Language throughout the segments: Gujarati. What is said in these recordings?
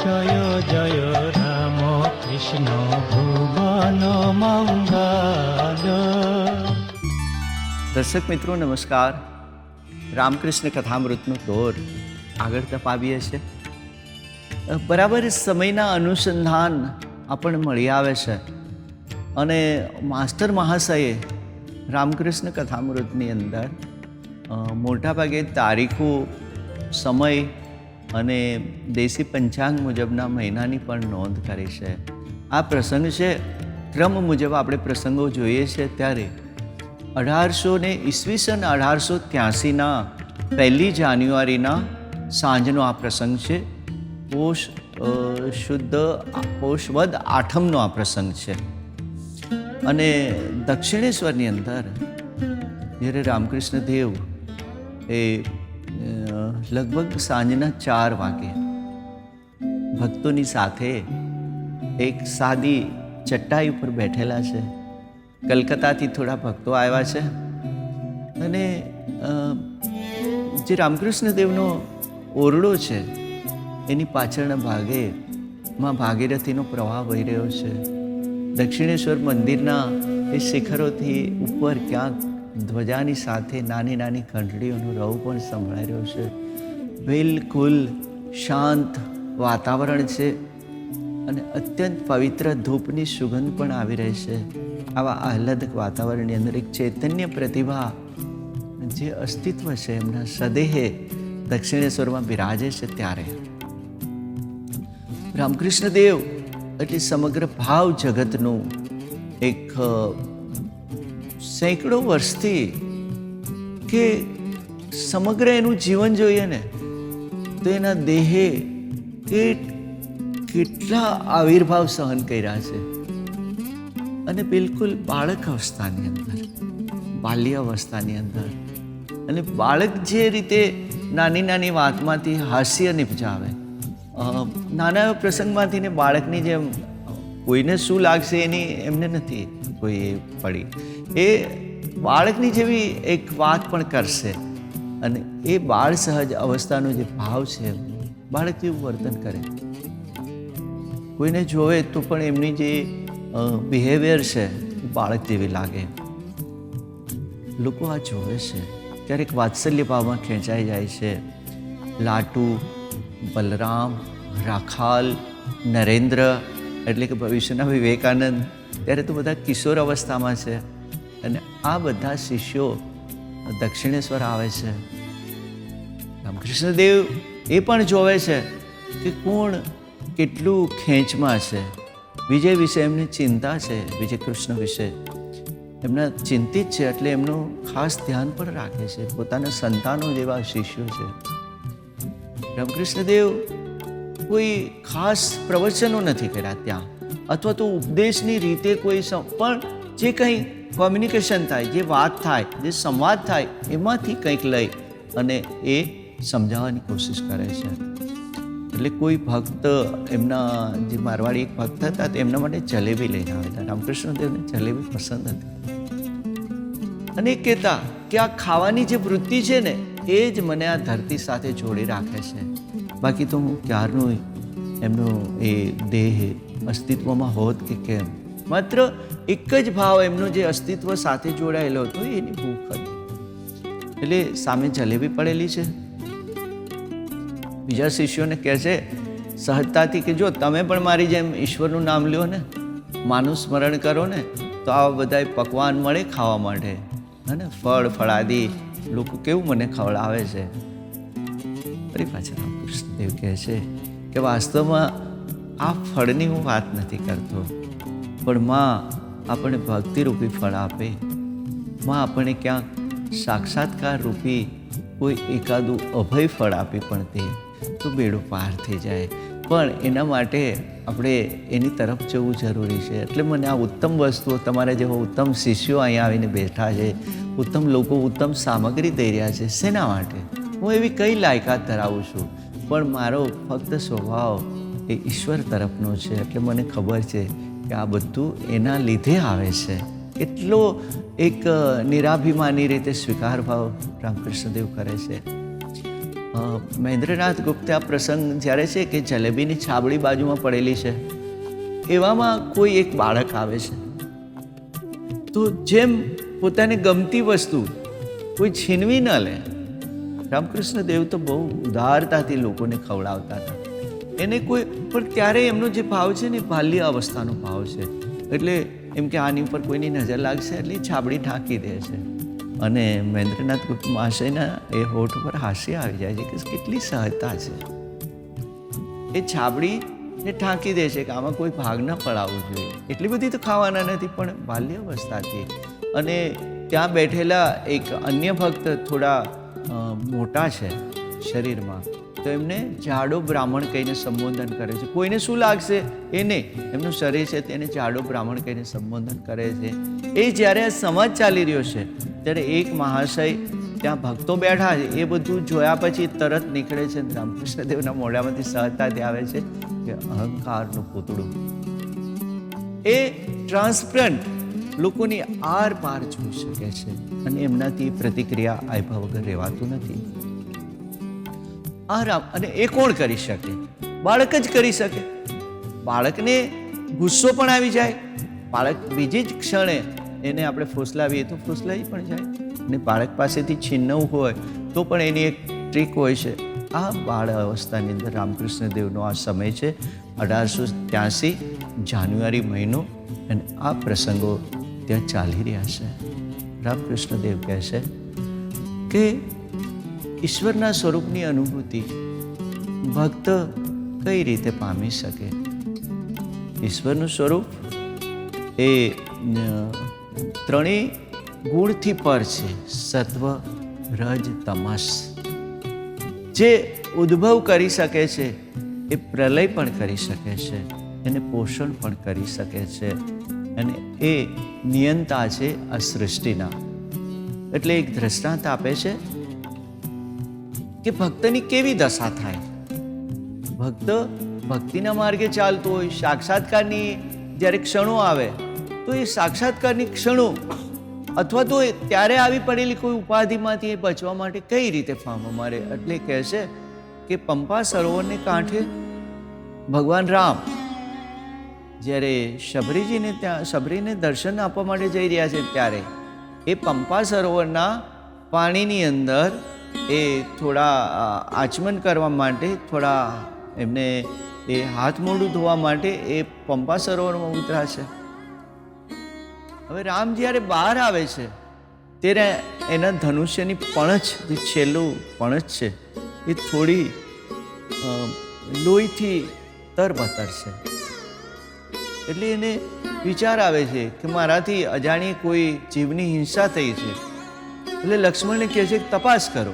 জয় জয় রাম কৃষ্ণ ভুবন મંગલ। દર્શક મિત્રો નમસ્કાર। રામકૃષ્ણ કથામૃતનો દોર આગળ તપાવીએ છીએ। બરાબર સમયના અનુસંધાન આપણને મળી આવે છે અને માસ્ટર મહાશયે રામકૃષ્ણ કથામૃતની અંદર મોટાભાગે તારીખો, સમય અને દેશી પંચાંગ મુજબના મહિનાની પણ નોંધ કરી છે। આ પ્રસંગ છે, ક્રમ મુજબ આપણે પ્રસંગો જોઈએ છીએ ત્યારે 1883ના 1 જાન્યુઆરીના સાંજનો આ પ્રસંગ છે। પોષવદ આઠમનો આ પ્રસંગ છે અને દક્ષિણેશ્વરની અંદર જ્યારે રામકૃષ્ણ દેવ એ લગભગ સાંજના 4 વાગે ભક્તોની સાથે એક સાદી ચટાઈ ઉપર બેઠેલા છે। કલકત્તાથી થોડા ભક્તો આવ્યા છે અને જે રામકૃષ્ણ દેવનો ઓરડો છે એની પાછળના ભાગે માં ભાગીરથીનો પ્રવાહ વહી રહ્યો છે। દક્ષિણેશ્વર મંદિરના એ શિખરોથી ઉપર ક્યાંક ધ્વજાની સાથે નાની નાની ઘંટડીઓનો રવ પણ સંભળાઈ રહ્યો છે। બિલકુલ શાંત વાતાવરણ છે અને અત્યંત પવિત્ર ધૂપની સુગંધ પણ આવી રહી છે। આવા આહ્લાદક વાતાવરણની અંદર એક ચૈતન્ય પ્રતિભા જે અસ્તિત્વ છે એમના સદેહે દક્ષિણેશ્વરમાં બિરાજે છે ત્યારે રામકૃષ્ણ દેવ એટલે સમગ્ર ભાવ જગતનું એક સેંકડો વર્ષથી કે સમગ્ર એનું જીવન જોઈએ ને તો એના દેહે કેટલા આવિર્ભાવ સહન કર્યા છે અને બિલકુલ બાળક અવસ્થાની અંદર, બાલ્ય અવસ્થાની અંદર અને બાળક જે રીતે નાની નાની વાતમાંથી હાસ્ય નિપજાવે, નાના પ્રસંગમાંથી ને બાળકની જેમ કોઈને શું લાગશે એની એમને નથી કોઈ પડી, એ બાળકની જેવી એક વાત પણ કરશે અને એ બાળ સહજ અવસ્થાનો જે ભાવ છે બાળક જેવું વર્તન કરે। કોઈને જોવે તો પણ એમની જે બિહેવિયર છે બાળક જેવી લાગે। લોકો આ જોવે છે ક્યારેક વાત્સલ્ય ભાવમાં ખેંચાઈ જાય છે। લાટુ, બલરામ, રાખાલ, નરેન્દ્ર એટલે કે ભવિષ્યના વિવેકાનંદ ત્યારે તો બધા કિશોર અવસ્થામાં છે અને આ બધા શિષ્યો દક્ષિણેશ્વર આવે છે। રામકૃષ્ણદેવ એ પણ જોવે છે કે કોણ કેટલું ખેંચમાં છે। વિજય વિશે એમની ચિંતા છે, વિજય કૃષ્ણ વિશે એમના ચિંતિત છે એટલે એમનું ખાસ ધ્યાન પણ રાખે છે। પોતાના સંતાનો જેવા શિષ્યો છે। રામકૃષ્ણદેવ કોઈ ખાસ પ્રવચનો નથી કર્યા ત્યાં અથવા તો ઉપદેશની રીતે કોઈ પણ જે કંઈ કોમ્યુનિકેશન થાય, જે વાત થાય, જે સંવાદ થાય એમાંથી કંઈક લઈ અને એ સમજાવવાની કોશિશ કરે છે। એટલે કોઈ ભક્ત એમના જે મારવાડી એક ભક્ત હતા તો એમના માટે જલેબી લઈને આવ્યા। રામકૃષ્ણદેવને જલેબી પસંદ હતી અને એ કહેતા કે આ ખાવાની જે વૃત્તિ છે ને એ જ મને આ ધરતી સાથે જોડી રાખે છે, બાકી તો હું ક્યારનું એમનો એ દેહ અસ્તિત્વમાં હોત કે કેમ। માત્ર એક જ ભાવ એમનો જે અસ્તિત્વ સાથે જોડાયેલો હતો એની ભૂખ હતી। એટલે સામે જલેબી પડેલી છે, બીજા શિષ્યોને કહે છે સહજતાથી કે જો તમે પણ મારી જેમ ઈશ્વરનું નામ લ્યો ને, માનું સ્મરણ કરો ને તો આવા બધા પકવાન મળે ખાવા માટે અને ફળ ફળાદી લોકો કેવું મને ખવડાવે છે। ફરી પાછા રામકૃષ્ણદેવ કહે છે કે વાસ્તવમાં આ ફળની હું વાત નથી કરતો, પણ માં આપણને ભક્તિરૂપી ફળ આપે, માં આપણને ક્યાંક સાક્ષાત્કાર રૂપી કોઈ એકાદું અભય ફળ આપી પણ દે તો બેડું પાર થઈ જાય। પણ એના માટે આપણે એની તરફ જવું જરૂરી છે। એટલે મને આ ઉત્તમ વસ્તુઓ, તમારા જેવા ઉત્તમ શિષ્યો અહીંયા આવીને બેઠા છે, ઉત્તમ લોકો ઉત્તમ સામગ્રી દઈ રહ્યા છે, શેના માટે? હું એવી કઈ લાયકાત ધરાવું છું, પણ મારો ફક્ત સ્વભાવ એ ઈશ્વર તરફનો છે। એટલે મને ખબર છે કે આ બધું એના લીધે આવે છે। કેટલો એક નિરાભિમાની રીતે સ્વીકાર ભાવ રામકૃષ્ણદેવ કરે છે। મહેન્દ્રનાથ ગુપ્તે આ પ્રસંગ જ્યારે છે કે જલેબીની છાબડી બાજુમાં પડેલી છે, એવામાં કોઈ એક બાળક આવે છે. તો જેમ પોતાને ગમતી વસ્તુ કોઈ છીનવી ન લે, રામકૃષ્ણ દેવ તો બહુ ઉદારતાથી લોકોને ખવડાવતા હતા. એને કોઈ પણ ત્યારે એમનો જે ભાવ છે ને બાલ્ય અવસ્થાનો ભાવ છે. એટલે એમ કે આની ઉપર કોઈની નજર લાગશે એટલે છાબડી ઢાંકી દે છે. અને મહેન્દ્રનાથ ગુપ્ત મહાશયના એ હોઠ ઉપર હાસ્ય આવી જાય છે કે કેટલી સહજતા છે. એ છાબડીને ઢાંકી દે છે કે આમાં કોઈ ભાગ ન પડાવવું જોઈએ. એટલી બધી તો ખાવાના નથી, પણ બાલ્ય અવસ્થાથી. અને ત્યાં બેઠેલા એક અન્ય ભક્ત થોડા મોટા છે શરીરમાં, તો એમને જાડો બ્રાહ્મણ કહીને સંબોધન કરે છે. કોઈને શું લાગશે એ નહીં, એમનું શરીર છે તેને જાડો બ્રાહ્મણ કહીને સંબોધન કરે છે. એ જ્યારે આ સમાજ ચાલી રહ્યો છે ત્યારે એક મહાશય ત્યાં ભક્તો બેઠા છે એ બધું જોયા પછી તરત નીકળે છે. રામકૃષ્ણ દેવના મોઢામાંથી સહજતાથી આવે છે કે અહંકારનું પૂતળું એ ટ્રાન્સપરન્ટ લોકોની આર પાર જોઈ શકે છે અને એમનાથી પ્રતિક્રિયા આપ્યા વગર રહેવાતું નથી. આરામ. અને એ કોણ કરી શકે? બાળક જ કરી શકે. બાળકને ગુસ્સો પણ આવી જાય, બાળક બીજી જ ક્ષણે એને આપણે ફોસલાવીએ તો ફોસલાવી પણ જાય. અને બાળક પાસેથી છીનવું હોય તો પણ એની એક ટ્રીક હોય છે. આ બાળ અવસ્થાની અંદર રામકૃષ્ણ દેવનો આ સમય છે, 1883 જાન્યુઆરી મહિનો, અને આ પ્રસંગો ત્યાં ચાલી રહ્યા છે. રામકૃષ્ણ દેવ કહે છે કે ઈશ્વરના સ્વરૂપની અનુભૂતિ ભક્ત કઈ રીતે પામી શકે? ઈશ્વરનું સ્વરૂપ એ ત્રણેય ગુણથી પર છે. સત્વ, રજ, તમસ. જે ઉદ્ભવ કરી શકે છે એ પ્રલય પણ કરી શકે છે, એને પોષણ પણ કરી શકે છે, અને એ નિયંતા છે આ સૃષ્ટિના. એટલે એક દ્રષ્ટાંત આપે છે કે ભક્તની કેવી દશા થાય. ભક્ત ભક્તિના માર્ગે ચાલતો હોય, સાક્ષાત્કારની જ્યારે ક્ષણો આવે તો એ સાક્ષાત્કારની ક્ષણો અથવા તો ત્યારે આવી પડેલી કોઈ ઉપાધિમાંથી એ બચવા માટે કઈ રીતે ફામો મારે. એટલે કહે છે કે પંપા સરોવરને કાંઠે ભગવાન રામ જ્યારે શબરીને દર્શન આપવા માટે જઈ રહ્યા છે ત્યારે એ પંપા સરોવરના પાણીની અંદર એ થોડા આચમન કરવા માટે, થોડા એમને એ હાથ મોઢું ધોવા માટે એ પંપા સરોવરમાં ઉતરા છે. હવે રામ જ્યારે બહાર આવે છે ત્યારે એના ધનુષ્યની પણછ, જે છેલ્લું પણછ છે એ થોડી લોહીથી તરબતર છે. એટલે એને વિચાર આવે છે કે મારાથી અજાણી કોઈ જીવની હિંસા થઈ છે. એટલે લક્ષ્મણને કહે છે કે તપાસ કરો,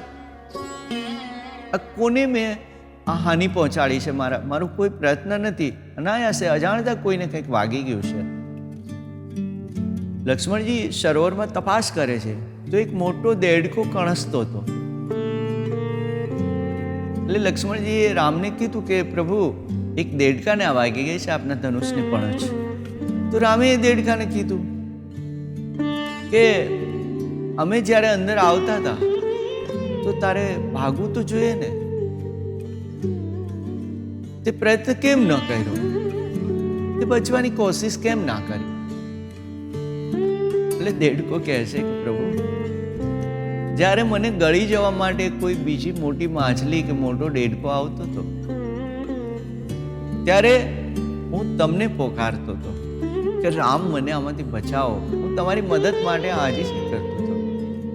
આ કોને મેં આ હાનિ પહોંચાડી છે? મારો કોઈ પ્રયત્ન નથી, અનાયાસે અજાણતા કોઈને કંઈક વાગી ગયું છે. લક્ષ્મણજી સરોવરમાં તપાસ કરે છે તો એક મોટો દેડકો કણસતો હતો. એટલે લક્ષ્મણજીએ રામને કીધું કે પ્રભુ, એક દેડકાને આ વાગી ગઈ છે આપના ધનુષને પણછ. તો રામે એ દેડકાને કીધું કે અમે જ્યારે અંદર આવતા હતા તો તારે ભાગવું તો જોઈએ ને, તે પ્રયત્ન કેમ ન કર્યો? તે બચવાની કોશિશ કેમ ના કરી? એટલે દેડકો કહે છે કે પ્રભુ, જ્યારે મને ગળી જવા માટે કોઈ બીજી મોટી માછલી કે મોટો દેડકો આવતો હતો ત્યારે હું તમને પોકારતો હતો કે રામ મને આમાંથી બચાવો, હું તમારી મદદ માટે આજીજી કરતો હતો.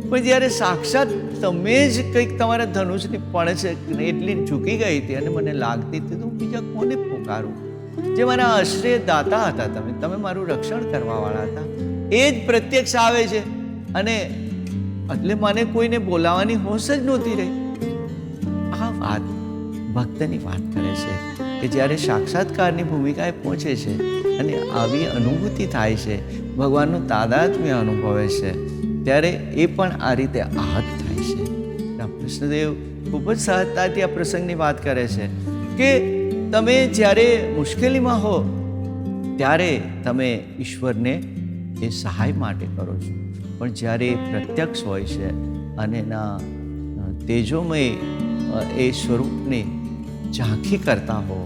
પણ જ્યારે સાક્ષાત તમે જ કંઈક તમારા ધનુષની પણછ એટલી ઝૂકી ગઈ હતી અને મને લાગતી હતી તો હું બીજા કોને પોકારું? જે મારા આશ્રય દાતા હતા, તમે મારું રક્ષણ કરવાવાળા હતા, એ જ પ્રત્યક્ષ આવે છે. અને એટલે મને કોઈને બોલાવવાની હોશ જ નહોતી રહી. આ વાત ભક્તની વાત કરે છે કે જ્યારે સાક્ષાત્કારની ભૂમિકાએ પહોંચે છે અને આવી અનુભૂતિ થાય છે, ભગવાનનું તાદાત્મ્ય અનુભવે છે, ત્યારે એ પણ આ રીતે આહત થાય છે. રામકૃષ્ણદેવ ખૂબ જ સહજતાથી આ પ્રસંગની વાત કરે છે કે તમે જ્યારે મુશ્કેલીમાં હો ત્યારે તમે ઈશ્વરને એ સહાય માટે કરો છો, પણ જ્યારે એ પ્રત્યક્ષ હોય છે અને એના તેજોમય એ સ્વરૂપની ઝાંખી કરતા હો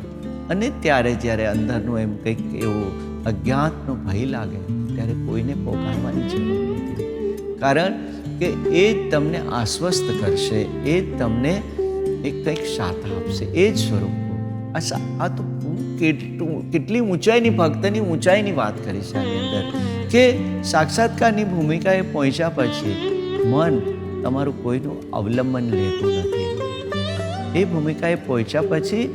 અને ત્યારે જ્યારે અંદરનું એમ કંઈક એવું અજ્ઞાતનો ભય લાગે ત્યારે કોઈને પોકારવાની જરૂર નથી, કારણ કે એ જ તમને આશ્વસ્ત કરશે, એ જ તમને એક કંઈક સાથ આપશે, એ જ સ્વરૂપો. આ તો કેટલી ઊંચાઈની, ભક્તની ઊંચાઈની વાત કરી છે આની અંદર, કે સાક્ષાત્કારની ભૂમિકાએ પહોંચ્યા પછી મન તમારું કોઈનું અવલંબન લેતું નથી. એ ભૂમિકાએ પહોંચ્યા પછી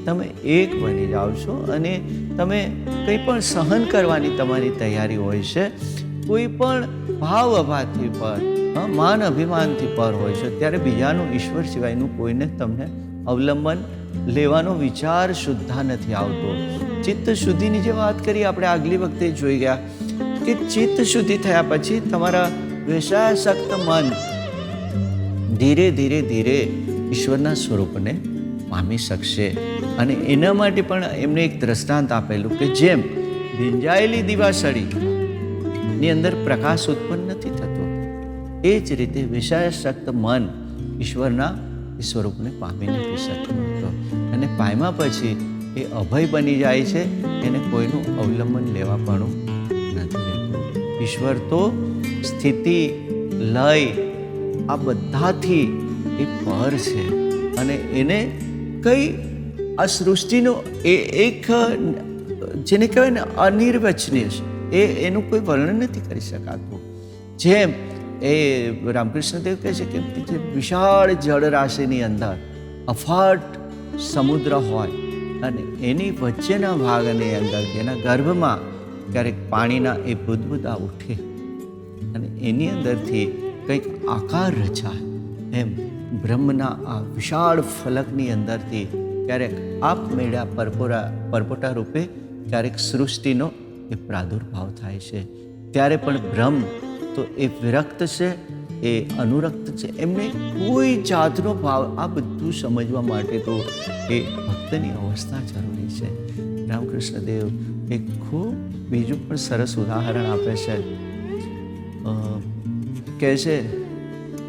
તમે એક બની જાઓ છો અને તમે કંઈ પણ સહન કરવાની તમારી તૈયારી હોય છે. કોઈ પણ ભાવ અભાવથી પર, માન અભિમાનથી પર હોય છે, ત્યારે બીજાનું, ઈશ્વર સિવાયનું કોઈને તમને અવલંબન લેવાનો વિચાર શુદ્ધા નથી આવતો. ચિત્ત શુદ્ધિની જે વાત કરી આપણે આગલી વખતે જોઈ ગયા કે ચિત્ત શુદ્ધિ થયા પછી તમારા વિષયાસક્ત મન ધીરે ધીરે ધીરે ઈશ્વરના સ્વરૂપને પામી શકશે. અને એના માટે પણ એમને એક દ્રષ્ટાંત આપેલું કે જેમ ભીંજાયેલી દીવાસળીની અંદર પ્રકાશ ઉત્પન્ન નથી થતો, એ જ રીતે વિષયાસક્ત મન ઈશ્વરના સ્વરૂપને પામી નથી શકતો. અને પામ્યા પછી એ અભય બની જાય છે, એને કોઈનું અવલંબન લેવા પણ નથી રહેતું. ઈશ્વર તો સ્થિતિ, લય આ બધાથી એ પર છે અને એને કઈ આ સૃષ્ટિનો એક જેને કહેવાય ને અનિર્વચનીય છે, એનું કોઈ વર્ણન નથી કરી શકાતું. જેમ એ રામકૃષ્ણદેવ કહે છે કે વિશાળ જળરાશિની અંદર અફાટ સમુદ્ર હોય અને એની વચ્ચેના ભાગની અંદર એના ગર્ભમાં ક્યારેક પાણીના એ બુદબુદા ઉઠે અને એની અંદરથી કંઈક આકાર રચાય, એમ બ્રહ્મના આ વિશાળ ફલકની અંદરથી ક્યારેક આપમેળા પરપોટા રૂપે ક્યારેક સૃષ્ટિનો એ પ્રાદુર્ભાવ થાય છે. ત્યારે પણ બ્રહ્મ તો એ વિરક્ત છે, એ અનુરક્ત છે, એમને કોઈ જાતનો ભાવ. આ બધું સમજવા માટે તો એ ભક્તની અવસ્થા જરૂરી છે. રામકૃષ્ણદેવ એક ખૂબ બીજું પણ સરસ ઉદાહરણ આપે છે. કહે છે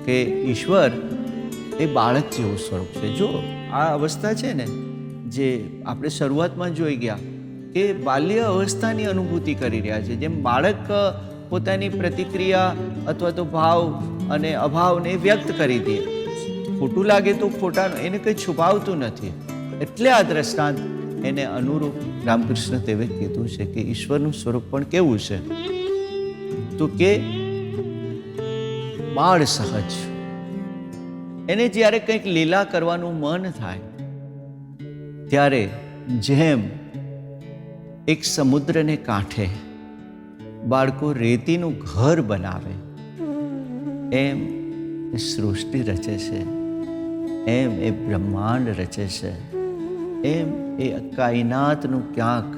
કે ઈશ્વર એ બાળક જેવું સ્વરૂપ છે. જો આ અવસ્થા છે ને, જે આપણે શરૂઆતમાં જોઈ ગયા કે બાલ્ય અવસ્થાની અનુભૂતિ કરી રહ્યા છે. જેમ બાળક પોતાની પ્રતિક્રિયા અથવા તો ભાવ અને અભાવને વ્યક્ત કરી દે, ખોટું લાગે તો ખોટાનું, એને કંઈ છુપાવતું નથી. એટલે આ દ્રષ્ટાંત એને અનુરૂપ રામકૃષ્ણ દેવે કીધું છે કે ઈશ્વરનું સ્વરૂપ પણ કેવું છે, તો કે બાળ સહજ. એને જ્યારે કંઈક લીલા કરવાનું મન થાય ત્યારે જેમ એક સમુદ્રને કાંઠે બાળકો રેતીનું ઘર બનાવે, એમ એ સૃષ્ટિ રચે છે, એમ એ બ્રહ્માંડ રચે છે, એમ એ કાયનાતનું ક્યાંક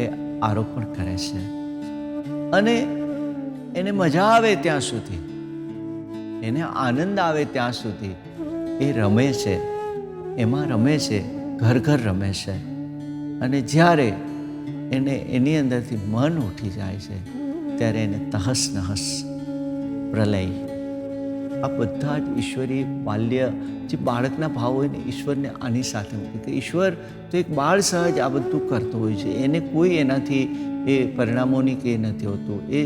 એ આરોપણ કરે છે. અને એને મજા આવે ત્યાં સુધી, એને આનંદ આવે ત્યાં સુધી એ રમે છે, એમાં રમે છે, ઘર ઘર રમે છે. અને જ્યારે એને એની અંદરથી મન ઉઠી જાય છે ત્યારે એને તહસ નહસ, પ્રલય, આ બધા જ ઈશ્વરી બાલ્ય જે બાળકના ભાવ હોય ને, ઈશ્વરને આની સાથે મૂકે કે ઈશ્વર તો એક બાળ સહજ આ બધું કરતો હોય છે. એને કોઈ એનાથી એ પરિણામોની કે નથી હોતું. એ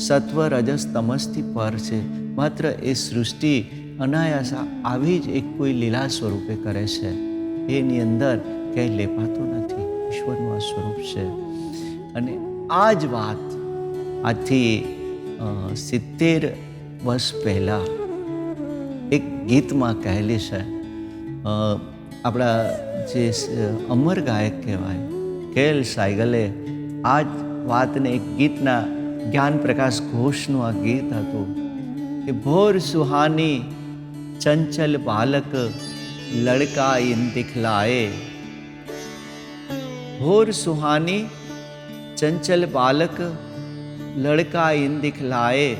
સત્વ, રજસ, તમસથી પર છે. માત્ર એ સૃષ્ટિ અનાયાસા આવી જ એક કોઈ લીલા સ્વરૂપે કરે છે. એની અંદર ક્યાંય લેપાતું નથી. ઈશ્વરનું આ સ્વરૂપ છે. અને આ જ વાત આજથી 70 વર્ષ પહેલાં એક ગીતમાં કહેલી છે. આપણા જે અમર ગાયક કહેવાય કેએલ સાયગલે આ જ વાતને એક ગીતના જ્ઞાન પ્રકાશ ઘોષનું આ ગીત હતું કે ભોર સુહાની ચંચલ બાલક લડકા ઇન દિખલાએ. ભોર સુહાની ચંચલ બાલક લડકા ઇન દિખલાએ.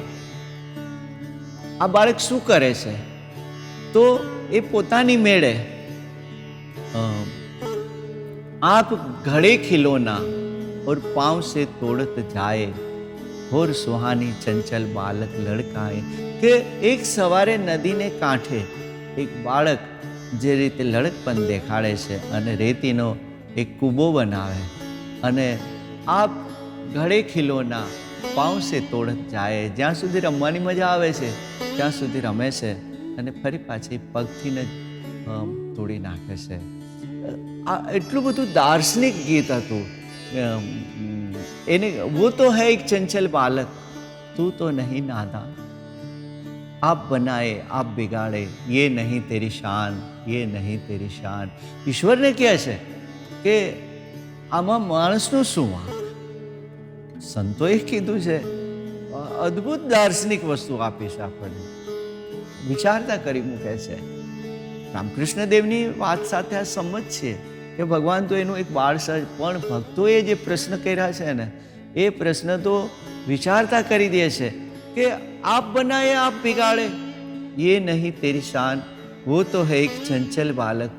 આ બાળક શું કરે છે? તો એ પોતાની મેળે આંખ ઘડે ખિલોના और पाँव से तोड़त जाए. भोर सुहानी चंचल बालक लड़काए. કે એક સવારે નદીને કાંઠે એક બાળક જે રીતે લડકપણ દેખાડે છે અને રેતીનો એક કૂબો બનાવે અને આપ ઘડે ખીલોના પાઉં સે તોડત જાય, જ્યાં સુધી રમવાની મજા આવે છે ત્યાં સુધી રમે છે અને ફરી પાછી પગથી જ તોડી નાખે છે. આ એટલું બધું દાર્શનિક ગીત હતું. એને વો તો હૈ એક ચંચલ બાલક તું તો નહીં નાદાન, आप बनाए आप बिगाड़े ये नहीं तेरी शान, ये नहीं तेરી શાન. ઈશ્વરને કહે છે કે આમાં માણસનું શું વાંક? સંતોએ કીધું છે, અદ્ભુત દાર્શનિક વસ્તુ આપી છે આપણને, વિચારતા કરી મૂકે છે. રામકૃષ્ણ દેવની વાત સાથે આ સંમત છે કે ભગવાન તો એનું એક બાળ સહજ, પણ ભક્તોએ જે પ્રશ્ન કર્યા છે ને એ પ્રશ્ન તો વિચારતા કરી દે છે કે આપ બનાએ આપ બિગાડે ये नहीं तेरी शान, वो तो है एक चंचल बालक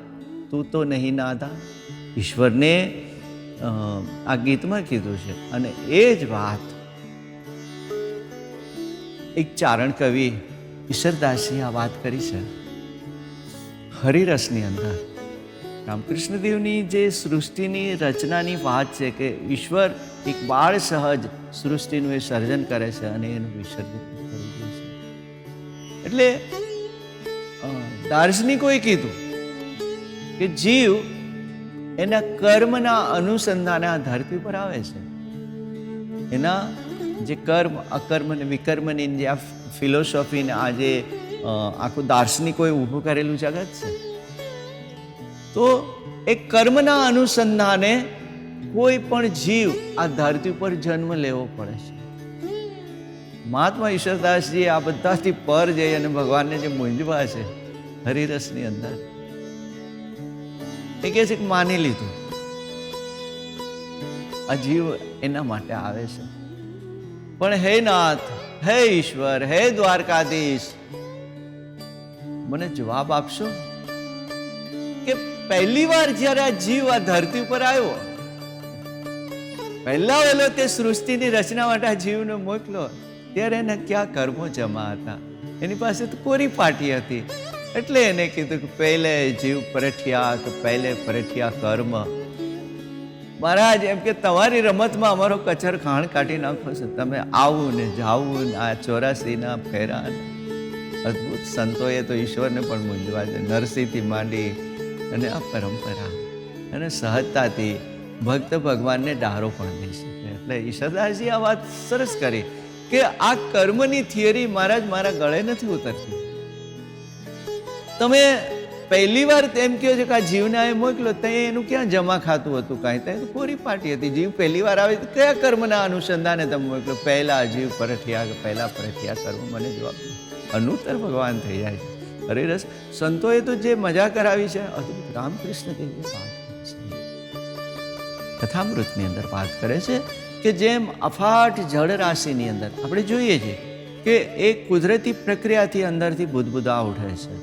તું તો નહીં નાદાન. ઈશ્વરને આ ગીતમાં કીધું છે. અને એ જ વાત એક ચારણ કવિ ઈશ્વરદાસજી આ વાત કરી છે હરિરસની અંદર. રામકૃષ્ણ દેવની જે સૃષ્ટિની રચનાની વાત છે કે ઈશ્વર એક બાળ સહજ સૃષ્ટિનું એ સર્જન કરે છે અને એનું વિસર્જન કરી દે છે. એટલે દાર્શનિકોએ કીધું કે જીવ એના કર્મના અનુસંધાને આ ધરતી પર આવે છે. એના જે કર્મ અકર્મ અને વિકર્મની જે આ ફિલોસોફીને આ જે આખું દાર્શનિકોએ ઊભું કરેલું જગત છે, તો એ કર્મના અનુસંધાને કોઈ પણ જીવ આ ધરતી પર જન્મ લેવો પડે છે. મહાત્મા ઈશ્વરદાસજી આ બધાથી પર જઈ અને ભગવાનને જે મૂંઝવા છે હરિરસની અંદર, એ કહે છે કે માની લીધું આ જીવ એના માટે આવે છે, પણ હે નાથ, હે ઈશ્વર, હે દ્વારકાધીશ, મને જવાબ આપશો કે પહેલી વાર જ્યારે આ જીવ આ ધરતી ઉપર આવ્યો, પહેલા વહેલો તે સૃષ્ટિની રચના માટે આ જીવને મોકલો, ત્યારે એને ક્યાં કર્મો જમા હતા? એની પાસે તો કોરી પાટી હતી. એટલે એને કીધું કે પહેલે જીવ પરઠિયા તો પહેલે પરઠિયા કર્મ. મહારાજ એમ કે તમારી રમતમાં અમારો કચર ખાણ કાઢી નાખો છો, તમે આવું ને જાવું ને આ 84ના ફેરા. અદ્ભુત સંતોએ તો ઈશ્વરને પણ મૂંઝવા છે, નરસિંહથી માંડી અને આ પરંપરા અને સહજતાથી ભક્ત ભગવાનને ડારો પણ દઈ શકે. એટલે ઈશ્વરદાસજી આ વાત સરસ કરી કે આ કર્મની થિયરી મહારાજ મારા ગળે નથી ઉતરતી. તમે પહેલી વાર તેમ કહો છો કે આ જીવને આ મોકલો, તો એનું ક્યાં જમા ખાતું હતું? કાંઈ તો પૂરી પાટી હતી. જીવ પહેલી વાર આવે કયા કર્મના અનુસંધાને તમે મોકલો? પહેલા જીવ પરઠિયા કે પહેલા પરઠિયા કર્મ. મને જવાબ અનુત્તર ભગવાન થઈ જાય છે. હરિરસ સંતોએ તો જે મજા કરાવી છે અદ્ભુત. રામકૃષ્ણ દેવની વાત કથામૃતની અંદર વાત કરે છે કે જેમ અફાટ જળ રાશિની અંદર આપણે જોઈએ છીએ કે એ કુદરતી પ્રક્રિયાથી અંદરથી બુદબુદા ઉઠે છે.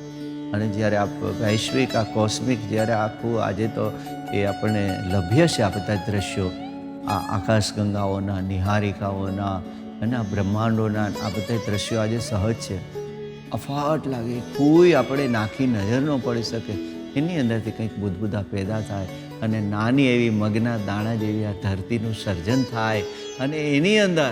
અને જ્યારે આપ વૈશ્વિક આ કોસ્મિક જ્યારે આખું આજે તો એ આપણને લભ્ય છે આ બધા દ્રશ્યો, આ આકાશગંગાઓના, નિહારિકાઓના અને આ બ્રહ્માંડોના આ બધા દ્રશ્યો આજે સહજ છે. અફાટ લાગે, કોઈ આપણે નાખી નજર ન પડી શકે. એની અંદરથી કંઈક બુદબુદા પેદા થાય અને નાની એવી મગના દાણા જેવી આ ધરતીનું સર્જન થાય અને એની અંદર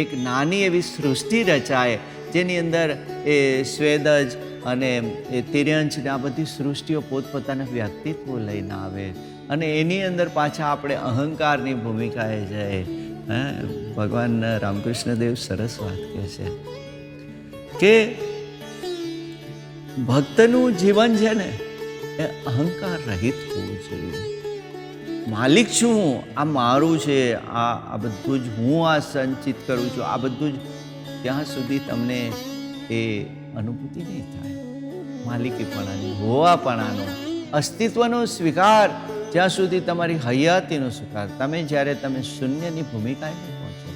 એક નાની એવી સૃષ્ટિ રચાય, જેની અંદર એ સ્વેદજ અને એ તિર્યંશ ને આ બધી સૃષ્ટિઓ પોતપોતાના વ્યક્તિત્વ લઈને આવે અને એની અંદર પાછા આપણે અહંકારની ભૂમિકાએ જાય. ભગવાન રામકૃષ્ણ દેવ સરસ વાત કહે છે કે ભક્તનું જીવન છે ને એ અહંકાર રહિત હોવું જોઈએ. માલિક છું હું, આ મારું છે, આ બધું જ હું આ સંચિત કરું છું, આ બધું જ ત્યાં સુધી તમને એ અનુભૂતિ નહીં થાય માલિકીપણાની, હોવાપણાનો, અસ્તિત્વનો સ્વીકાર. જ્યાં સુધી તમારી હયાતીનો સ્વીકાર, તમે જ્યારે તમે શૂન્યની ભૂમિકાએ પહોંચો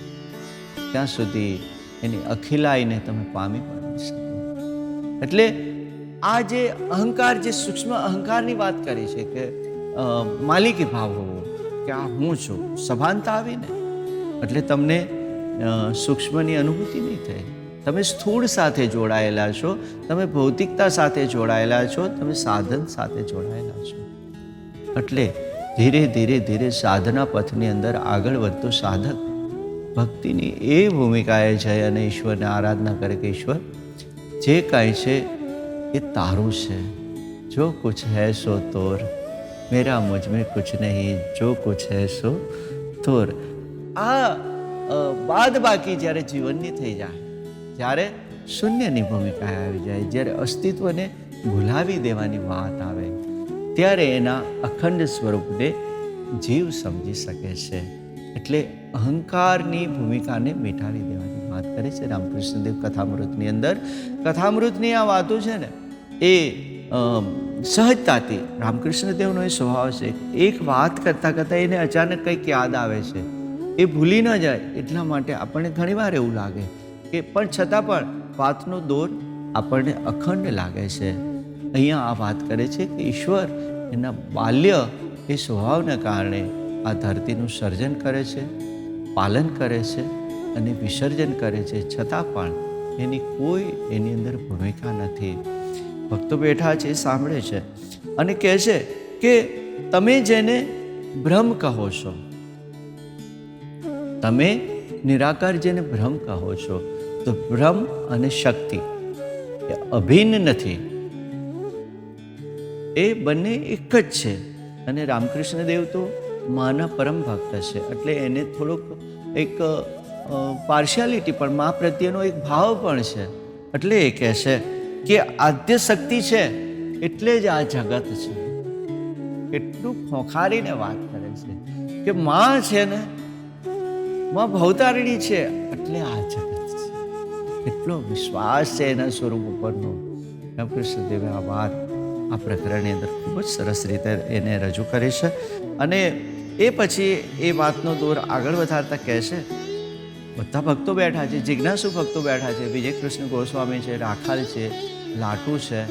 ત્યાં સુધી એની અખિલાઈને તમે પામી પણ શકો. એટલે આ જે અહંકાર, જે સૂક્ષ્મ અહંકારની વાત કરી છે કે માલિકી ભાવ હોવો, કે આ હું છું, સભાનતા આવીને એટલે તમને સૂક્ષ્મની અનુભૂતિ નહીં થાય. તમે સ્થૂળ સાથે જોડાયેલા છો, તમે ભૌતિકતા સાથે જોડાયેલા છો, તમે સાધન સાથે જોડાયેલા છો. એટલે ધીરે ધીરે ધીરે સાધના પથની અંદર આગળ વધતો સાધક ભક્તિની એ ભૂમિકાએ જાય અને ઈશ્વરને આરાધના કરે કે ઈશ્વર જે કાંઈ છે એ તારું છે. જો કુછ હૈ સો તોર, મેરા મુझ में कुछ नहीं, जो कुछ है सो तोर. આ બાદ બાકી જ્યારે જીવનની થઈ જાય, જ્યારે શૂન્યની ભૂમિકા આવી જાય, જ્યારે અસ્તિત્વને ભૂલાવી દેવાની વાત આવે, ત્યારે એના અખંડ સ્વરૂપને જીવ સમજી શકે છે. એટલે અહંકારની ભૂમિકાને મિટાવી દેવાની વાત કરે છે રામકૃષ્ણદેવ કથામૃતની અંદર. કથામૃતની આ વાતો છે ને એ સહજતાથી રામકૃષ્ણદેવનો એ સ્વભાવ છે. એક વાત કરતાં કરતાં એને અચાનક કંઈક યાદ આવે છે, એ ભૂલી ન જાય એટલા માટે આપણને ઘણીવાર એવું લાગે કે પણ છતાં પણ વાતનો દોર આપણને અખંડ લાગે છે. અહીંયા આ વાત કરે છે કે ઈશ્વર એના બાલ્ય એ સ્વભાવને કારણે આ ધરતીનું સર્જન કરે છે, પાલન કરે છે અને વિસર્જન કરે છે, છતાં પણ એની કોઈ એની અંદર ભૂમિકા નથી. ભક્તો બેઠા છે, સાંભળે છે અને કહે છે કે તમે જેને બ્રહ્મ કહો છો, તમે નિરાકાર જેને બ્રહ્મ કહો છો, તો બ્રહ્મ અને શક્તિ એ અભિન્ન નથી, એ બંને એક જ છે. અને રામકૃષ્ણદેવ તો માના પરમ ભક્ત છે, એટલે એને થોડોક એક પાર્શિયાલિટી પણ મા પ્રત્યેનો એક ભાવ પણ છે. એટલે એ કહે છે કે આદ્ય શક્તિ છે એટલે જ આ જગત છે. એટલું ખોખારીને વાત કરે છે કે મા છે ને, મા ભવતારિણી છે એટલે આ જગત છે. એટલો વિશ્વાસ છે એના સ્વરૂપ ઉપરનો. રામકૃષ્ણદેવે આ વાત આ પ્રકરણની અંદર ખૂબ જ સરસ રીતે એને રજૂ કરી છે. અને એ પછી એ વાતનો દોર આગળ વધારતા કહે છે, બધા ભક્તો બેઠા છે, જિજ્ઞાસુ ભક્તો બેઠા છે, વિજય કૃષ્ણ ગોસ્વામી છે, રાખાલ છે, લાટુ છે,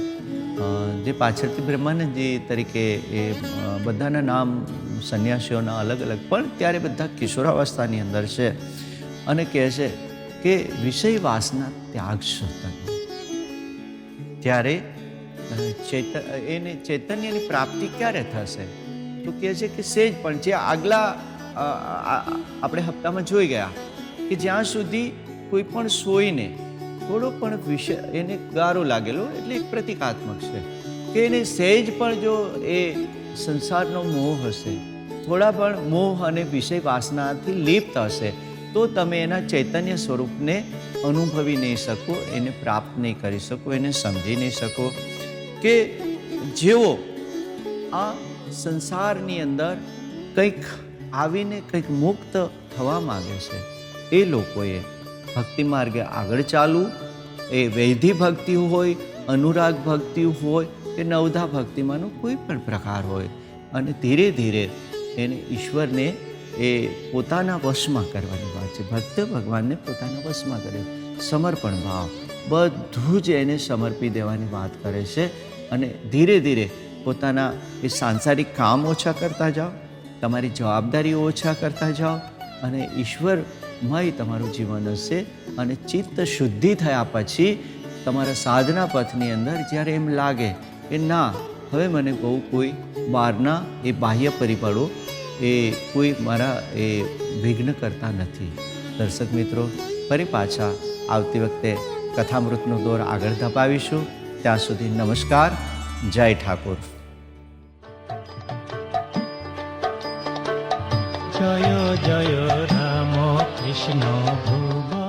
જે પાછળથી બ્રહ્માનંદજી તરીકે એ બધાના નામ સંન્યાસીઓના અલગ અલગ, પણ ત્યારે બધા કિશોરાવસ્થાની અંદર છે. અને કહે છે કે વિષય વાસના ત્યાગ શોધતા. ત્યારે એને ચૈતન્યની પ્રાપ્તિ ક્યારે થશે? તો કહે છે કે સેજ પણ જે આગલા આપણે હપ્તામાં જોઈ ગયા કે જ્યાં સુધી કોઈ પણ સોઈને થોડો પણ વિષય એને ગારો લાગેલો, એટલે એક પ્રતિકાત્મક છે કે એને સહેજ પણ જો એ સંસારનો મોહ હશે, થોડા પણ મોહ અને વિષય વાસનાથી લિપ્ત હશે, તો તમે એના ચૈતન્ય સ્વરૂપને અનુભવી નહીં શકો, એને પ્રાપ્ત નહીં કરી શકો, એને સમજી નહીં શકો. કે જેઓ આ સંસારની અંદર કંઈક આવીને કંઈક મુક્ત થવા માગે છે, એ લોકોએ ભક્તિ માર્ગે આગળ ચાલવું. એ વૈધિ ભક્તિ હોય, અનુરાગ ભક્તિ હોય કે નવધા ભક્તિમાંનો કોઈ પણ પ્રકાર હોય, અને ધીરે ધીરે એને ઈશ્વરને એ પોતાના વશમાં કરવાની વાત છે. ભક્ત ભગવાનને પોતાના વશમાં કરે, સમર્પણ ભાવ બધું જ એને સમર્પી દેવાની વાત કરે છે. અને ધીરે ધીરે પોતાના એ સાંસારિક કામ ઓછા કરતા જાઓ, તમારી જવાબદારીઓ ઓછા કરતા જાઓ, અને ઈશ્વરમય તમારું જીવન હશે. અને ચિત્ત શુદ્ધિ થયા પછી તમારા સાધના પથની અંદર જ્યારે એમ લાગે કે ના, હવે મને બહુ કોઈ બહારના એ બાહ્ય પરિબળો એ કોઈ મારા એ વિઘ્ન કરતા નથી. દર્શક મિત્રો, ફરી પાછા આવતી વખતે કથામૃતનો દોર આગળ ધપાવીશું. ત્યાં સુધી નમસ્કાર, જય ઠાકોર. જય જય રામ કૃષ્ણ ભુવ